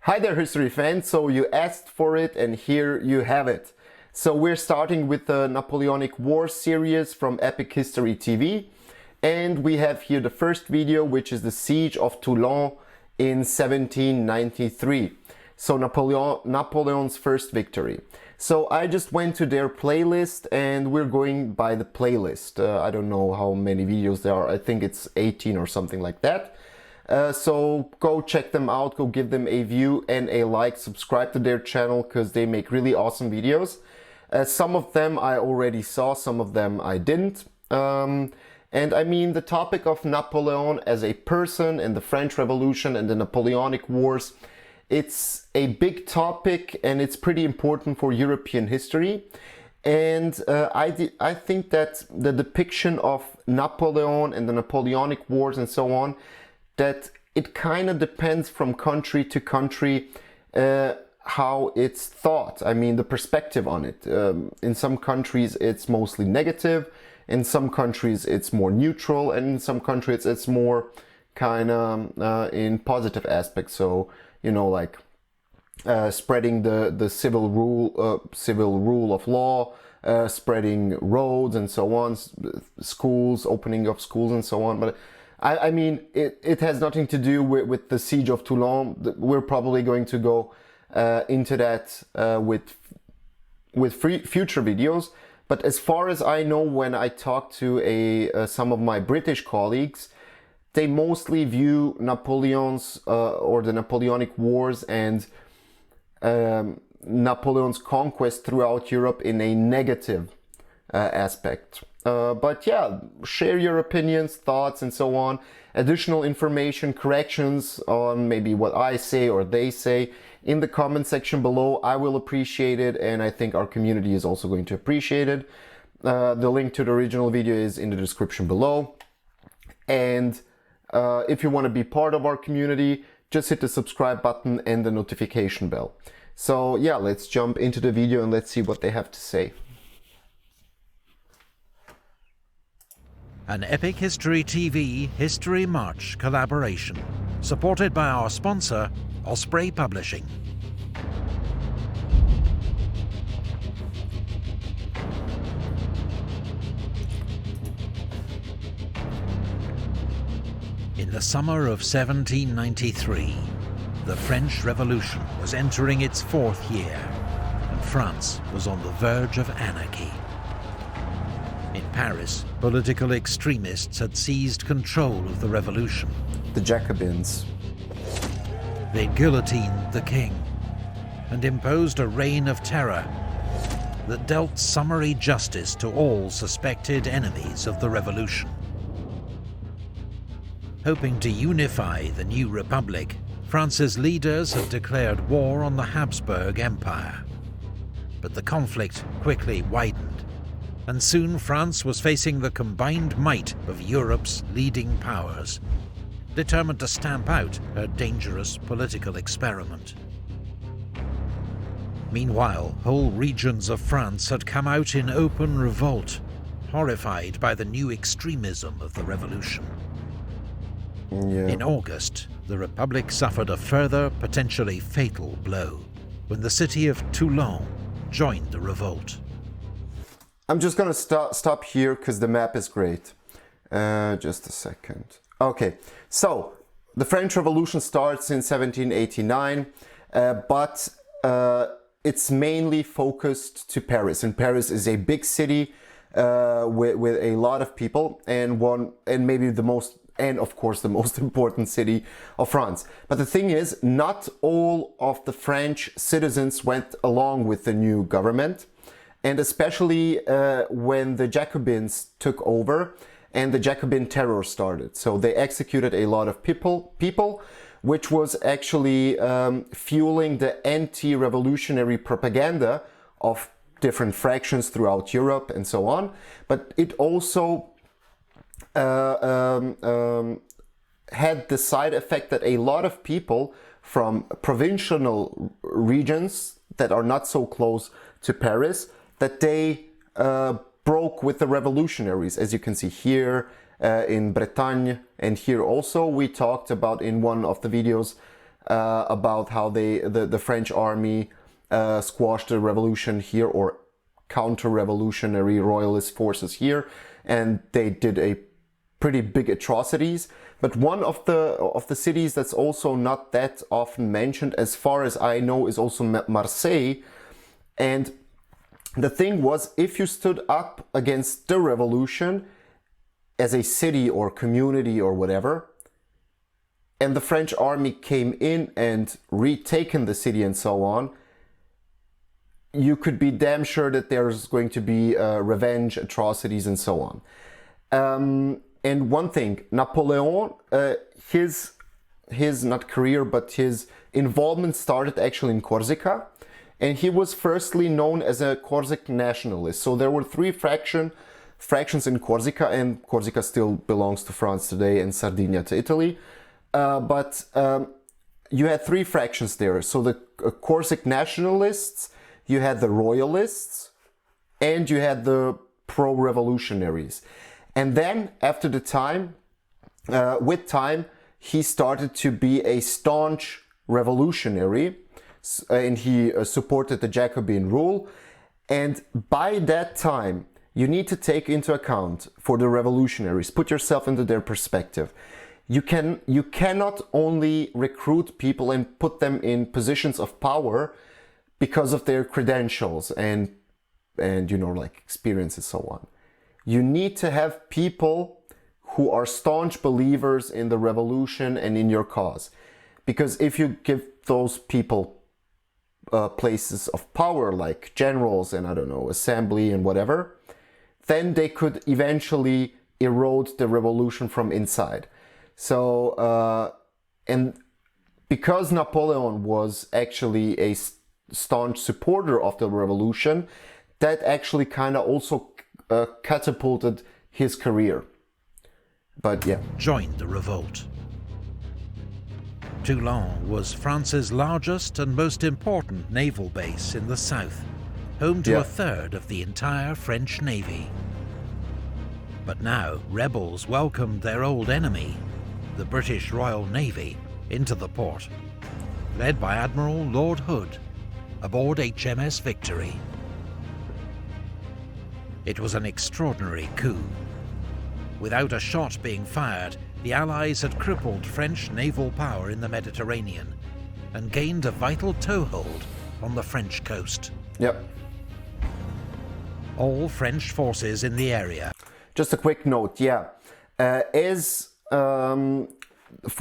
Hi there, history fans. So you asked for it and here you have it. So we're starting with the Napoleonic Wars series from Epic History TV. And we have here the first video, which is the Siege of Toulon in 1793. So Napoleon's first victory. So I just went to their playlist and we're going by the playlist. I don't know how many videos there are. I think it's 18 or something like that. So go check them out, go give them a view and a like, subscribe to their channel because they make really awesome videos. Some of them I already saw, some of them I didn't. And I mean, the topic of Napoleon as a person and the French Revolution and the Napoleonic Wars, it's a big topic and it's pretty important for European history. And I think that the depiction of Napoleon and the Napoleonic Wars and so on, that it kind of depends from country to country how it's thought. I mean, the perspective on it. In some countries it's mostly negative, in some countries it's more neutral, and in some countries it's more kind of in positive aspects. So, you know, like spreading the civil rule of law, spreading roads and so on, schools, opening of schools and so on. But I mean, it has nothing to do with the Siege of Toulon. We're probably going to go into that with future videos. But as far as I know, when I talk to some of my British colleagues, they mostly view Napoleon's or the Napoleonic Wars and Napoleon's conquest throughout Europe in a negative aspect. But yeah, share your opinions, thoughts, and so on. Additional information, corrections on maybe what I say or they say in the comment section below. I will appreciate it, and I think our community is also going to appreciate it. The link to the original video is in the description below. And if you want to be part of our community, just hit the subscribe button and the notification bell. So yeah, let's jump into the video and let's see what they have to say. An Epic History TV History March collaboration, supported by our sponsor, Osprey Publishing. In the summer of 1793, the French Revolution was entering its fourth year, and France was on the verge of anarchy. In Paris, political extremists had seized control of the revolution. The Jacobins. They guillotined the king and imposed a reign of terror that dealt summary justice to all suspected enemies of the revolution. Hoping to unify the new republic, France's leaders had declared war on the Habsburg Empire. But the conflict quickly widened, and soon France was facing the combined might of Europe's leading powers, determined to stamp out her dangerous political experiment. Meanwhile, whole regions of France had come out in open revolt, horrified by the new extremism of the revolution. Yeah. In August, the Republic suffered a further, potentially fatal blow, when the city of Toulon joined the revolt. I'm just gonna stop here because the map is great. Just a second. Okay, so the French Revolution starts in 1789, but it's mainly focused to Paris. And Paris is a big city with a lot of people, and of course the most important city of France. But the thing is, not all of the French citizens went along with the new government. And especially when the Jacobins took over and the Jacobin terror started. So they executed a lot of people, which was actually fueling the anti-revolutionary propaganda of different fractions throughout Europe and so on. But it also had the side effect that a lot of people from provincial regions that are not so close to Paris, that they broke with the revolutionaries, as you can see here in Bretagne, and here also we talked about in one of the videos about how the French army squashed the revolution here, or counter-revolutionary royalist forces here, and they did a pretty big atrocities. But one of the cities that's also not that often mentioned, as far as I know, is also Marseille. And the thing was, if you stood up against the revolution as a city or community or whatever, and the French army came in and retaken the city and so on, you could be damn sure that there's going to be revenge, atrocities, and so on. And one thing, Napoleon, his not career, but his involvement started actually in Corsica, and he was firstly known as a Corsican nationalist. So there were three fractions in Corsica, and Corsica still belongs to France today, and Sardinia to Italy. But you had three fractions there. So the Corsican nationalists, you had the royalists, and you had the pro-revolutionaries. And then after the time, with time, he started to be a staunch revolutionary, and he supported the Jacobin rule. And by that time, you need to take into account, for the revolutionaries, put yourself into their perspective. You cannot only recruit people and put them in positions of power because of their credentials and like experience and so on. You need to have people who are staunch believers in the revolution and in your cause. Because if you give those people places of power, like generals and, I don't know, assembly and whatever, then they could eventually erode the revolution from inside. So, and because Napoleon was actually a staunch supporter of the revolution, that actually kind of also catapulted his career. But yeah. Joined the revolt. Toulon was France's largest and most important naval base in the south, home to a third of the entire French Navy. But now rebels welcomed their old enemy, the British Royal Navy, into the port, led by Admiral Lord Hood, aboard HMS Victory. It was an extraordinary coup. Without a shot being fired, the Allies had crippled French naval power in the Mediterranean and gained a vital toehold on the French coast. Yep. All French forces in the area. Just a quick note, for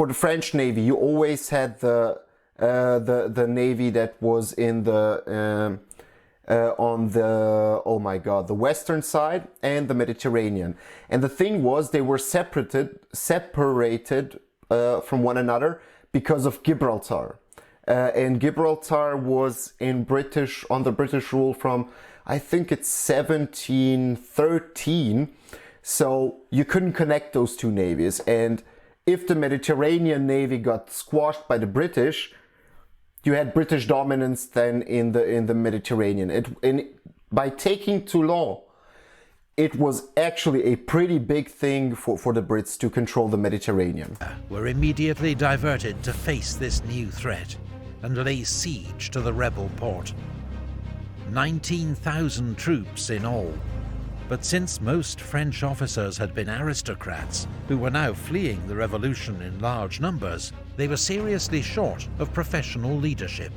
the French Navy, you always had the navy that was in the on the western side and the Mediterranean. And the thing was, they were separated from one another because of Gibraltar. And Gibraltar was on the British rule from, I think it's 1713. So you couldn't connect those two navies. And if the Mediterranean Navy got squashed by the British, you had British dominance then in the Mediterranean. By taking Toulon, it was actually a pretty big thing for the Brits to control the Mediterranean. Were immediately diverted to face this new threat and lay siege to the rebel port. 19,000 troops in all. But since most French officers had been aristocrats who were now fleeing the revolution in large numbers, they were seriously short of professional leadership.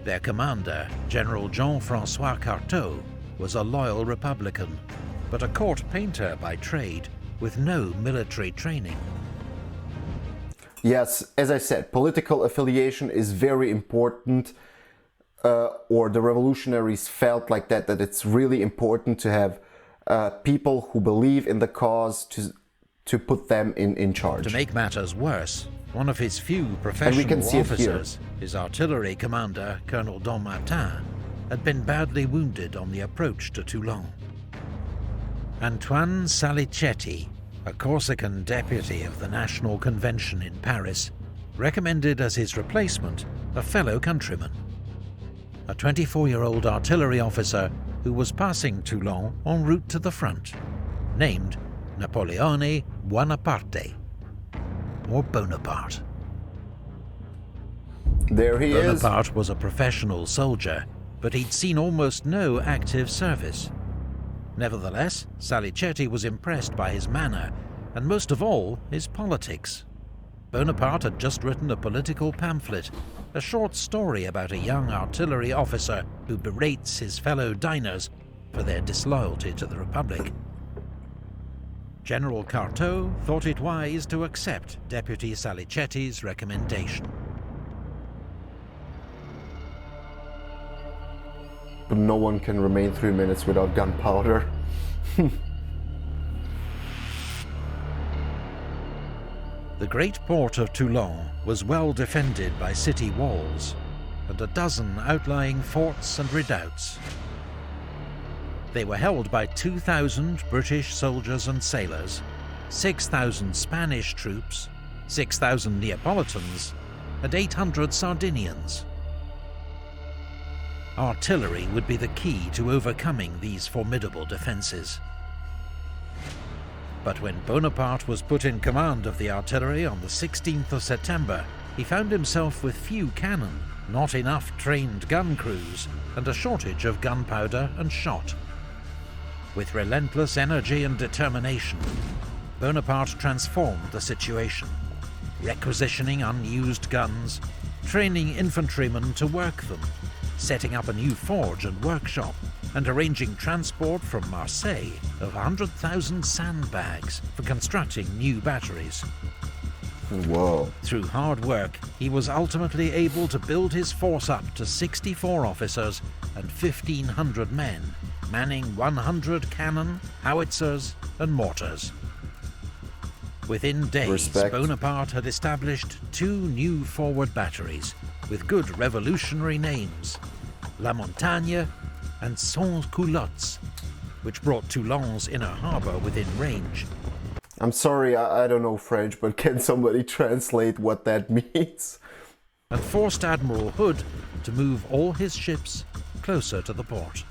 Their commander, General Jean-François Carteau, was a loyal Republican, but a court painter by trade with no military training. Yes, as I said, political affiliation is very important, or the revolutionaries felt like that it's really important to have people who believe in the cause to put them in charge. To make matters worse, one of his few professional officers, his artillery commander, Colonel Martin, had been badly wounded on the approach to Toulon. Antoine Salicetti, a Corsican deputy of the National Convention in Paris, recommended as his replacement a fellow countryman, a 24-year-old artillery officer who was passing Toulon en route to the front, named Napoleone Buonaparte, or Bonaparte. There he is. Bonaparte was a professional soldier, but he'd seen almost no active service. Nevertheless, Salicetti was impressed by his manner, and most of all, his politics. Bonaparte had just written a political pamphlet, a short story about a young artillery officer who berates his fellow diners for their disloyalty to the Republic. General Carteau thought it wise to accept Deputy Salicetti's recommendation. But no one can remain 3 minutes without gunpowder. The great port of Toulon was well defended by city walls and a dozen outlying forts and redoubts. They were held by 2,000 British soldiers and sailors, 6,000 Spanish troops, 6,000 Neapolitans, and 800 Sardinians. Artillery would be the key to overcoming these formidable defences. But when Bonaparte was put in command of the artillery on the 16th of September, he found himself with few cannon, not enough trained gun crews, and a shortage of gunpowder and shot. With relentless energy and determination, Bonaparte transformed the situation, requisitioning unused guns, training infantrymen to work them, setting up a new forge and workshop, and arranging transport from Marseille of 100,000 sandbags for constructing new batteries. Whoa. Through hard work, he was ultimately able to build his force up to 64 officers and 1,500 men, manning 100 cannon, howitzers, and mortars. Within days, Respect. Bonaparte had established 2 new forward batteries with good revolutionary names, La Montagne and Sans-Culottes, which brought Toulon's inner harbour within range. I'm sorry, I don't know French, but can somebody translate what that means? And forced Admiral Hood to move all his ships closer to the port.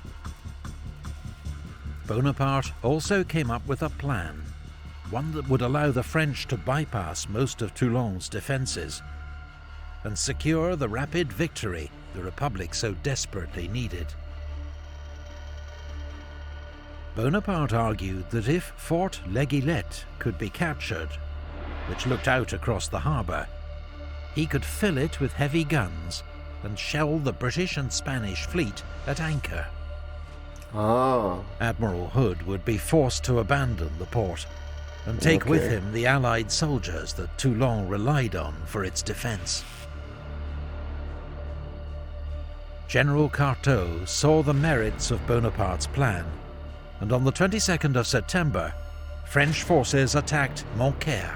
Bonaparte also came up with a plan, one that would allow the French to bypass most of Toulon's defences and secure the rapid victory the Republic so desperately needed. Bonaparte argued that if Fort L'Aiguillette could be captured, which looked out across the harbour, he could fill it with heavy guns and shell the British and Spanish fleet at anchor. Ah. Admiral Hood would be forced to abandon the port and take with him the Allied soldiers that Toulon relied on for its defence. General Carteau saw the merits of Bonaparte's plan, and on the 22nd of September, French forces attacked Montcaire.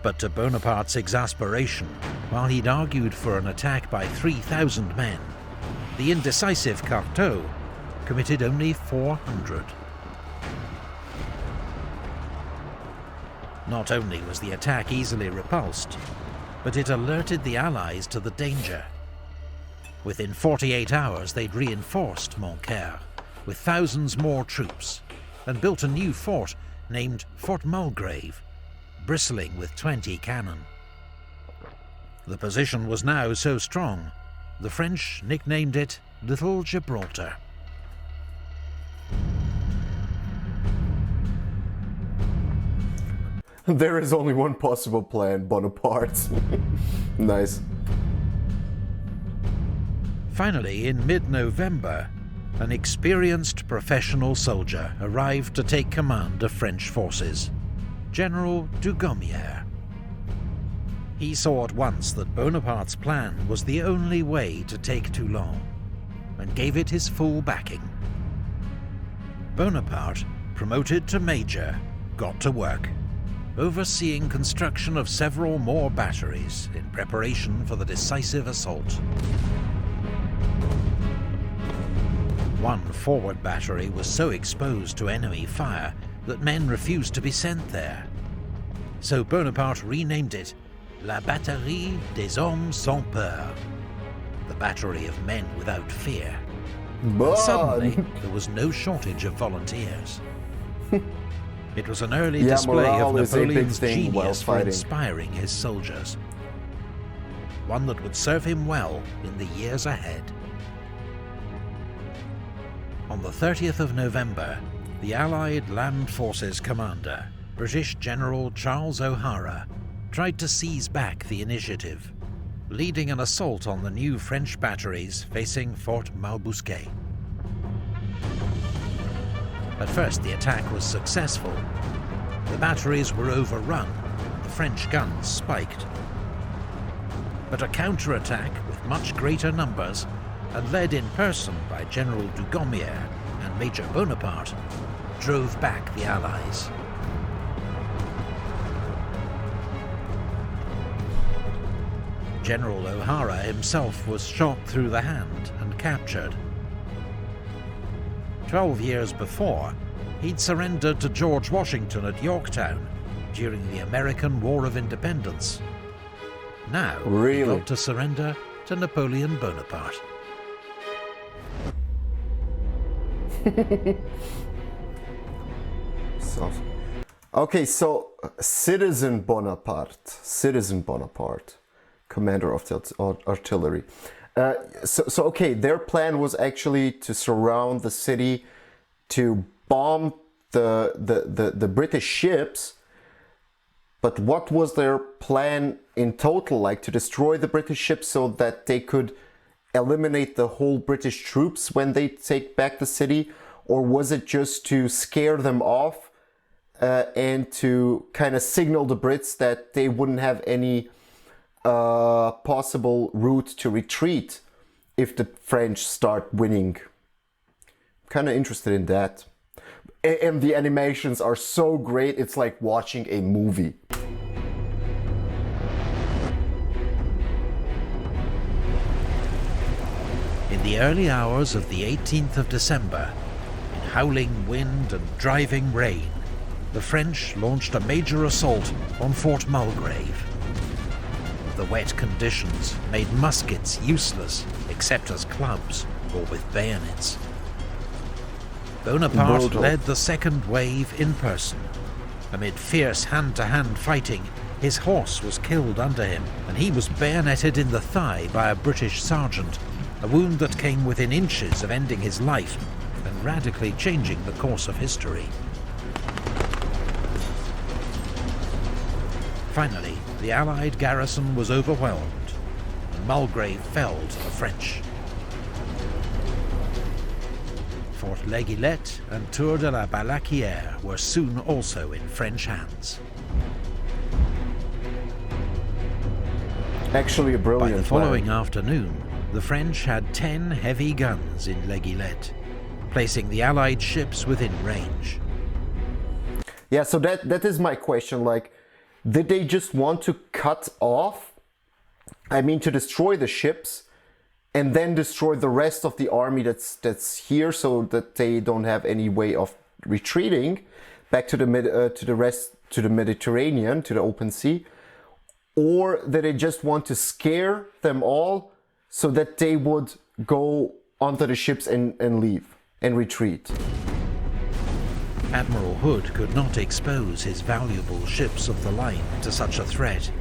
But to Bonaparte's exasperation, while he'd argued for an attack by 3,000 men, the indecisive Carteau committed only 400. Not only was the attack easily repulsed, but it alerted the Allies to the danger. Within 48 hours, they'd reinforced Montcaire with thousands more troops and built a new fort named Fort Mulgrave, bristling with 20 cannon. The position was now so strong, the French nicknamed it Little Gibraltar. There is only one possible plan, Bonaparte. Nice. Finally, in mid-November, an experienced professional soldier arrived to take command of French forces, General Dugommier. He saw at once that Bonaparte's plan was the only way to take Toulon, and gave it his full backing. Bonaparte, promoted to major, got to work, overseeing construction of several more batteries in preparation for the decisive assault. One forward battery was so exposed to enemy fire that men refused to be sent there. So Bonaparte renamed it La Batterie des Hommes Sans Peur, the battery of men without fear. But Suddenly, there was no shortage of volunteers. It was an early display of morale is a big Napoleon's thing while genius for fighting. inspiring his soldiers. one that would serve him well in the years ahead. On the 30th of November, the Allied Land Forces commander, British General Charles O'Hara, tried to seize back the initiative, leading an assault on the new French batteries facing Fort Malbousquet. At first the attack was successful. The batteries were overrun, the French guns spiked. But a counterattack with much greater numbers, and led in person by General Dugommier and Major Bonaparte, drove back the Allies. General O'Hara himself was shot through the hand and captured. 12 years before, he'd surrendered to George Washington at Yorktown during the American War of Independence. Now, he got to surrender to Napoleon Bonaparte. Okay, so Citizen Bonaparte, commander of the artillery. Okay, their plan was actually to surround the city, to bomb the British ships. But what was their plan in total? Like to destroy the British ships so that they could eliminate the whole British troops when they take back the city? Or was it just to scare them off and to kind of signal the Brits that they wouldn't have any possible route to retreat if the French start winning? Kind of interested in that. And the animations are so great, it's like watching a movie. In the early hours of the 18th of December, in howling wind and driving rain, the French launched a major assault on Fort Mulgrave. The wet conditions made muskets useless except as clubs or with bayonets. Bonaparte led the second wave in person. Amid fierce hand-to-hand fighting, his horse was killed under him, and he was bayoneted in the thigh by a British sergeant, a wound that came within inches of ending his life and radically changing the course of history. Finally, the Allied garrison was overwhelmed, and Mulgrave fell to the French. Fort L'Aiguillette and Tour de la Balaquière were soon also in French hands. Actually a brilliant By the following afternoon, the French had 10 heavy guns in L'Aiguillette, placing the Allied ships within range. Yeah, so that is my question, like, did they just want to cut off, to destroy the ships, and then destroy the rest of the army that's here, so that they don't have any way of retreating back to the Mediterranean, to the open sea? Or did they just want to scare them all so that they would go onto the ships and leave and retreat? Admiral Hood could not expose his valuable ships of the line to such a threat.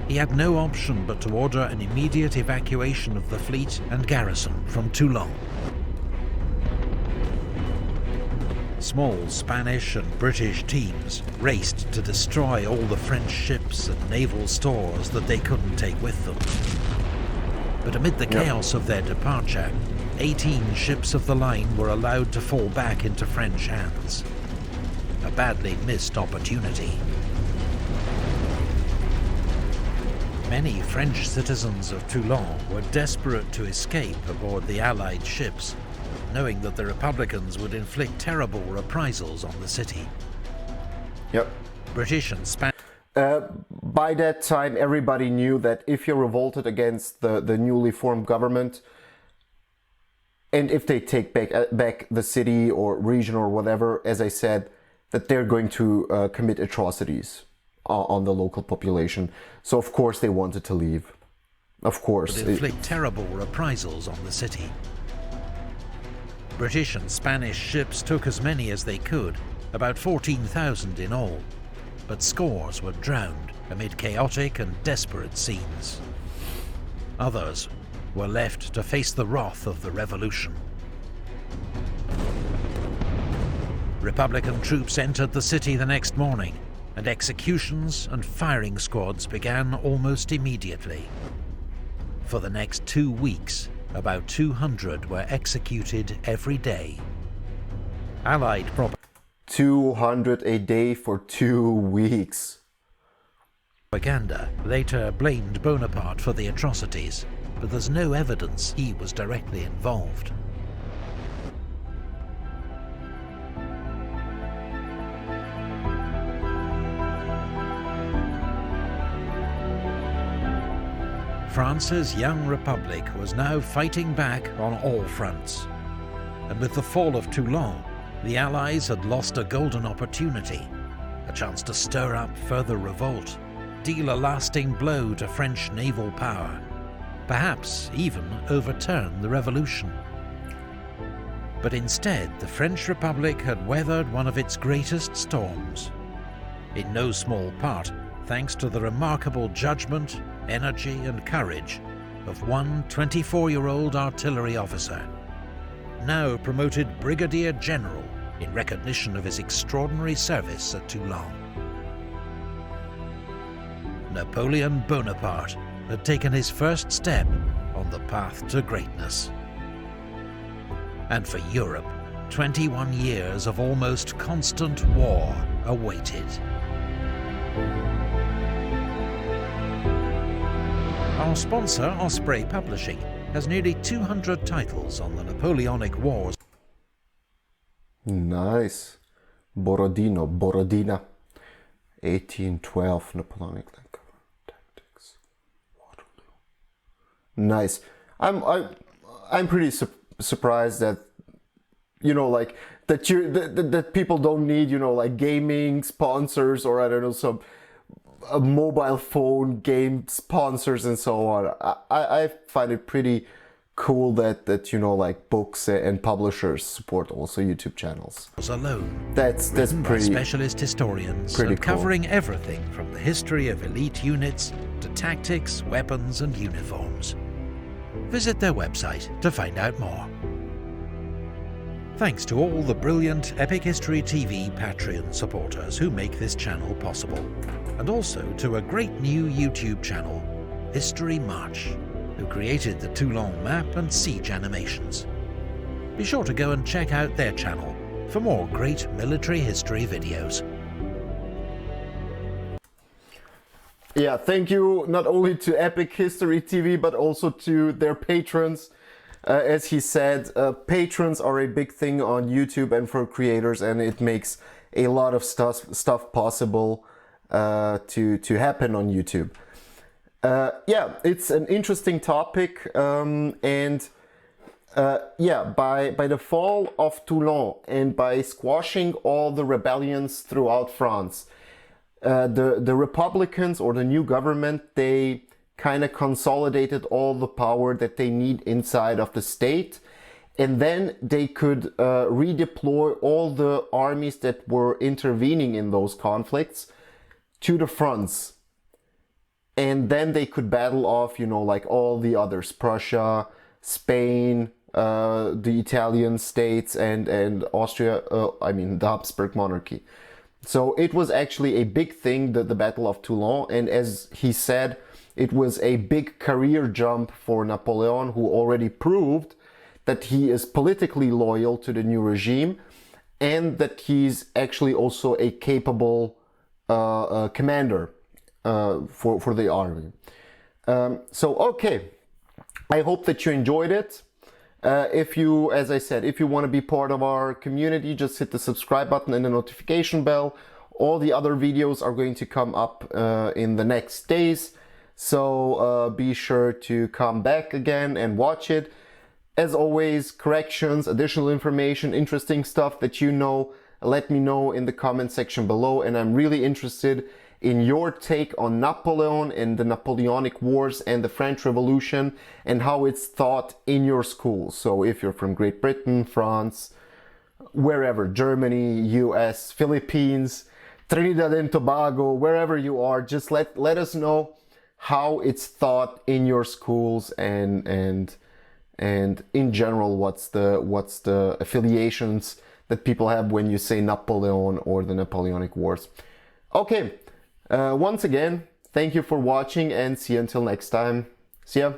He had no option but to order an immediate evacuation of the fleet and garrison from Toulon. Small Spanish and British teams raced to destroy all the French ships and naval stores that they couldn't take with them. But amid the chaos of their departure, 18 ships of the line were allowed to fall back into French hands. A badly missed opportunity. Many French citizens of Toulon were desperate to escape aboard the Allied ships, knowing that the Republicans would inflict terrible reprisals on the city. Yep. British and Spanish... by that time, everybody knew that if you revolted against the newly formed government, and if they take back the city or region or whatever, as I said, that they're going to commit atrocities on the local population. So of course they wanted to leave. Of course. Would inflict terrible reprisals on the city. British and Spanish ships took as many as they could, about 14,000 in all, but scores were drowned amid chaotic and desperate scenes. Others were left to face the wrath of the revolution. Republican troops entered the city the next morning, and executions and firing squads began almost immediately. For the next 2 weeks, about 200 were executed every day. Allied 200 a day for 2 weeks. Propaganda later blamed Bonaparte for the atrocities, but there's no evidence he was directly involved. France's young republic was now fighting back on all fronts. And with the fall of Toulon, the Allies had lost a golden opportunity, a chance to stir up further revolt, deal a lasting blow to French naval power, perhaps even overturn the revolution. But instead, the French Republic had weathered one of its greatest storms, in no small part thanks to the remarkable judgment, energy and courage of one 24-year-old artillery officer, now promoted Brigadier General in recognition of his extraordinary service at Toulon. Napoleon Bonaparte had taken his first step on the path to greatness. And for Europe, 21 years of almost constant war awaited. Our sponsor, Osprey Publishing, has nearly 200 titles on the Napoleonic Wars. Nice. Borodina. 1812 Napoleonic tactics. Waterloo. Nice. I'm pretty surprised that, you know, like that people don't need, you know, like gaming sponsors or I don't know, some mobile phone game sponsors and so on. I find it pretty cool that you know, like books and publishers support also YouTube channels. Alone. That's pretty by specialist historians pretty and cool. Covering everything from the history of elite units to tactics, weapons and uniforms. Visit their website to find out more. Thanks to all the brilliant Epic History TV Patreon supporters who make this channel possible, and also to a great new YouTube channel, History March, who created the Toulon map and siege animations. Be sure to go and check out their channel for more great military history videos. Yeah, thank you not only to Epic History TV but also to their patrons. As he said, patrons are a big thing on YouTube and for creators, and it makes a lot of stuff possible to happen on YouTube. Yeah, it's an interesting topic, and yeah, by the fall of Toulon and by squashing all the rebellions throughout France, the Republicans or the new government, they kind of consolidated all the power that they need inside of the state, and then they could redeploy all the armies that were intervening in those conflicts to the fronts, and then they could battle off, you know, like all the others, Prussia, Spain, the Italian states, and Austria, I mean the Habsburg monarchy. So it was actually a big thing, the Battle of Toulon, and as he said, it was a big career jump for Napoleon, who already proved that he is politically loyal to the new regime and that he's actually also a capable commander for the army. So, okay, I hope that you enjoyed it. If you, as I said, if you want to be part of our community, just hit the subscribe button and the notification bell. All the other videos are going to come up in the next days. So be sure to come back again and watch it. As always, corrections, additional information, interesting stuff that you know, let me know in the comment section below. And I'm really interested in your take on Napoleon and the Napoleonic Wars and the French Revolution and how it's taught in your school. So if you're from Great Britain, France, wherever, Germany, US, Philippines, Trinidad and Tobago, wherever you are, just let us know how it's taught in your schools, and in general what's the affiliations that people have when you say Napoleon or the Napoleonic Wars. Okay, once again, thank you for watching, and see you until next time. See ya.